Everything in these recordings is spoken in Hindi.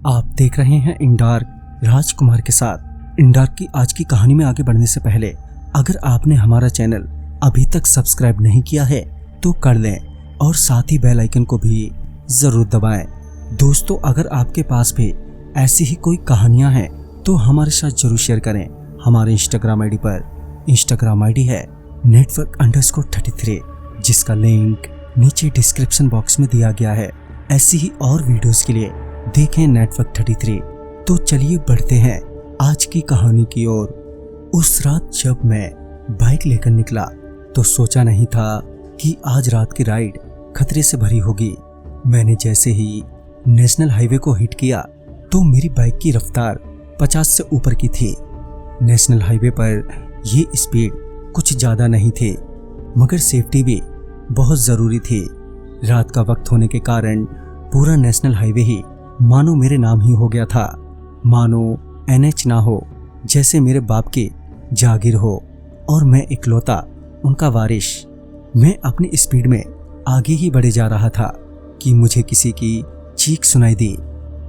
आप देख रहे हैं इंडार्क राजकुमार के साथ। इंडार्क की आज की कहानी में आगे बढ़ने से पहले अगर आपने हमारा चैनल अभी तक सब्सक्राइब नहीं किया है तो कर लें और साथ ही बेल आइकन को भी जरूर दबाएं। दोस्तों, अगर आपके पास भी ऐसी ही कोई कहानियां हैं तो हमारे साथ जरूर शेयर करें। हमारे इंस्टाग्राम आईडी पर इंस्टाग्राम आईडी है network_33, जिसका लिंक नीचे डिस्क्रिप्शन बॉक्स में दिया गया है। ऐसी ही और वीडियोस के लिए देखें network33। तो चलिए बढ़ते हैं आज की कहानी की ओर। उस रात जब मैं बाइक लेकर निकला तो सोचा नहीं था कि आज रात की राइड खतरे से भरी होगी। मैंने जैसे ही नेशनल हाईवे को हिट किया तो मेरी बाइक की रफ्तार 50 से ऊपर की थी। नेशनल हाईवे पर ये स्पीड कुछ ज्यादा नहीं थी, मगर सेफ्टी भी बहुत जरूरी थी। रात का वक्त होने के कारण पूरा नेशनल हाईवे ही मानो मेरे नाम ही हो गया था। मानो NH ना हो, जैसे मेरे बाप की जागीर हो और मैं इकलौता उनका वारिश। मैं अपनी स्पीड में आगे ही बढ़े जा रहा था कि मुझे किसी की चीख सुनाई दी।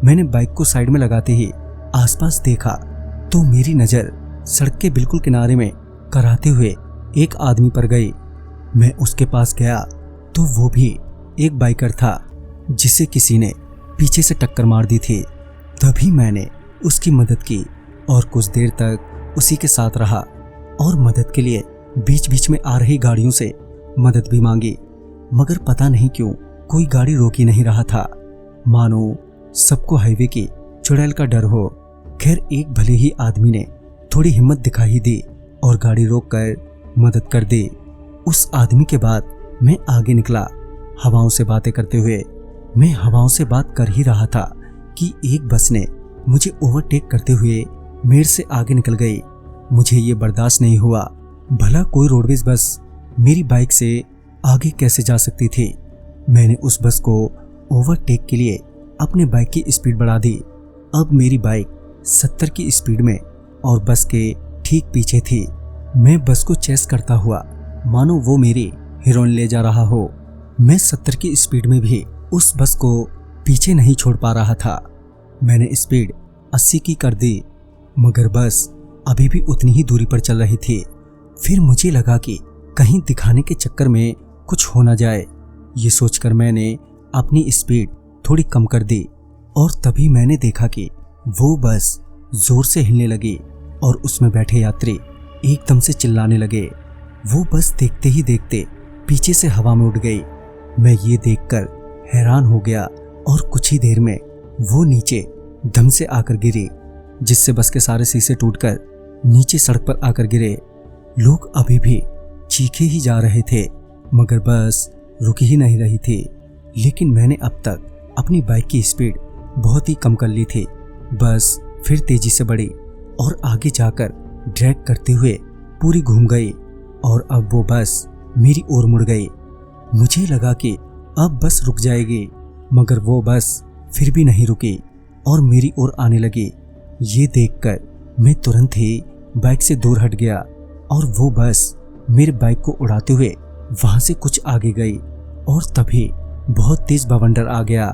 मैंने बाइक को साइड में लगाते ही आसपास देखा तो मेरी नज़र सड़क के बिल्कुल किनारे में कराते हुए एक आदमी पर गई। मैं उसके पास गया तो वो भी एक बाइकर था जिसे किसी ने पीछे से टक्कर मार दी थी। तभी मैंने उसकी मदद की और कुछ देर तक उसी के साथ रहा और मदद के लिए बीच बीच में आ रही गाड़ियों से मदद भी मांगी, मगर पता नहीं क्यों कोई गाड़ी रोक ही नहीं रहा था। मानो सबको हाईवे की चुड़ैल का डर हो। खैर, एक भले ही आदमी ने थोड़ी हिम्मत दिखा ही दी और गाड़ी रोक कर मदद कर दी। उस आदमी के बाद मैं आगे निकला। हवाओं से बातें करते हुए मैं हवाओं से बात कर ही रहा था कि एक बस ने मुझे ओवरटेक करते हुए मेरे से आगे निकल गई। मुझे ये बर्दाश्त नहीं हुआ। भला कोई रोडवेज बस मेरी बाइक से आगे कैसे जा सकती थी। मैंने उस बस को ओवरटेक के लिए अपने बाइक की स्पीड बढ़ा दी। अब मेरी बाइक 70 की स्पीड में और बस के ठीक पीछे थी। मैं बस को चेस करता हुआ मानो वो मेरी हीरोइन ले जा रहा हो। मैं 70 की स्पीड में भी उस बस को पीछे नहीं छोड़ पा रहा था। मैंने स्पीड 80 की कर दी, मगर बस अभी भी उतनी ही दूरी पर चल रही थी। फिर मुझे लगा कि कहीं दिखाने के चक्कर में कुछ हो ना जाए। ये सोचकर मैंने अपनी स्पीड थोड़ी कम कर दी और तभी मैंने देखा कि वो बस जोर से हिलने लगी और उसमें बैठे यात्री एकदम से चिल्लाने लगे। वो बस देखते ही देखते पीछे से हवा में उड़ गई। मैं ये देखकर हैरान हो गया और कुछ ही देर में वो नीचे दम से आकर गिरी, जिससे बस के सारे शीशे टूटकर नीचे सड़क पर आकर गिरे। लोग अभी भी चीखे ही जा रहे थे, मगर बस रुक ही नहीं रही थी। लेकिन मैंने अब तक अपनी बाइक की स्पीड बहुत ही कम कर ली थी। बस फिर तेजी से बढ़ी और आगे जाकर ड्रैग करते हुए पूरी घूम गई और अब वो बस मेरी ओर मुड़ गई। मुझे लगा कि अब बस रुक जाएगी, मगर वो बस फिर भी नहीं रुकी और मेरी ओर आने लगी। ये देखकर मैं तुरंत ही बाइक से दूर हट गया और वो बस मेरे बाइक को उड़ाते हुए वहां से कुछ आगे गई और तभी बहुत तेज बवंडर आ गया।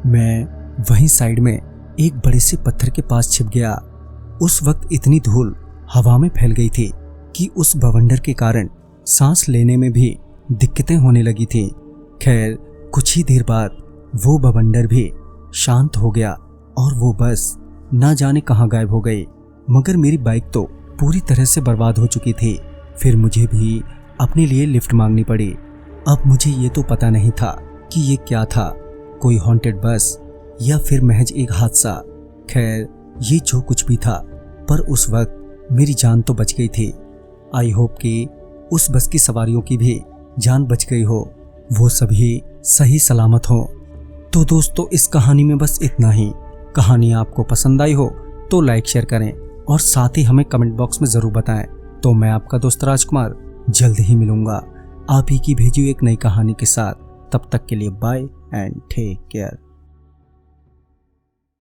मैं वहीं साइड में एक बड़े से पत्थर के पास छिप गया। उस वक्त इतनी धूल हवा में फैल गई थी कि उस बवंडर के कारण सांस लेने में भी दिक्कतें होने लगी थी। खैर, कुछ ही देर बाद वो बवंडर भी शांत हो गया और वो बस ना जाने कहाँ गायब हो गई, मगर मेरी बाइक तो पूरी तरह से बर्बाद हो चुकी थी। फिर मुझे भी अपने लिए लिफ्ट मांगनी पड़ी। अब मुझे ये तो पता नहीं था कि ये क्या था, कोई हॉन्टेड बस या फिर महज एक हादसा। खैर, ये जो कुछ भी था, पर उस वक्त मेरी जान तो बच गई थी। आई होप कि उस बस की सवारियों की भी जान बच गई हो, वो सभी सही सलामत हो। तो दोस्तों, इस कहानी में बस इतना ही। कहानी आपको पसंद आई हो तो लाइक शेयर करें और साथ ही हमें कमेंट बॉक्स में ज़रूर बताएं। तो मैं आपका दोस्त राजकुमार जल्द ही मिलूंगा आप ही की भेजी हुई एक नई कहानी के साथ। तब तक के लिए बाय एंड टेक केयर।